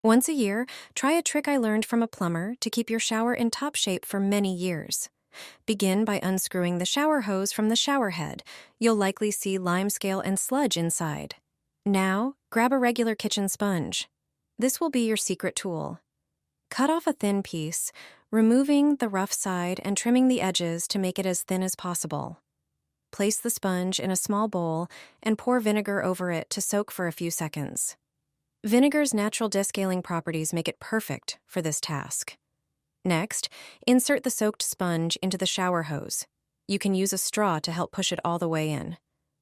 Once a year, try a trick I learned from a plumber to keep your shower in top shape for many years. Begin by unscrewing the shower hose from the shower head. You'll likely see limescale and sludge inside. Now, grab a regular kitchen sponge. This will be your secret tool. Cut off a thin piece, removing the rough side and trimming the edges to make it as thin as possible. Place the sponge in a small bowl and pour vinegar over it to soak for a few seconds. Vinegar's natural descaling properties make it perfect for this task. Next, insert the soaked sponge into the shower hose. You can use a straw to help push it all the way in.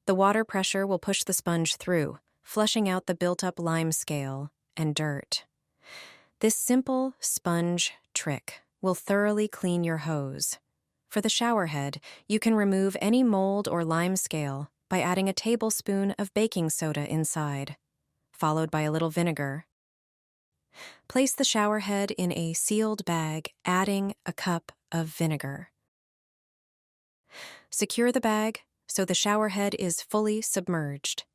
The water pressure will push the sponge through, flushing out the built-up limescale and dirt. This simple sponge trick will thoroughly clean your hose. For the shower head, you can remove any mold or limescale by adding a tablespoon of baking soda inside, followed by a little vinegar. Place the shower head in a sealed bag, adding a cup of vinegar. Secure the bag so the shower head is fully submerged.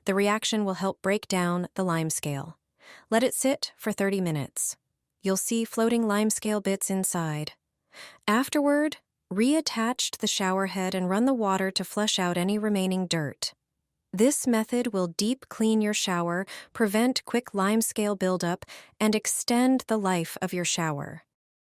The reaction will help break down the limescale. Let it sit for 30 minutes. You'll see floating limescale bits inside. Afterward, reattach the shower head and run the water to flush out any remaining dirt. This method will deep clean your shower, prevent quick limescale buildup, and extend the life of your shower.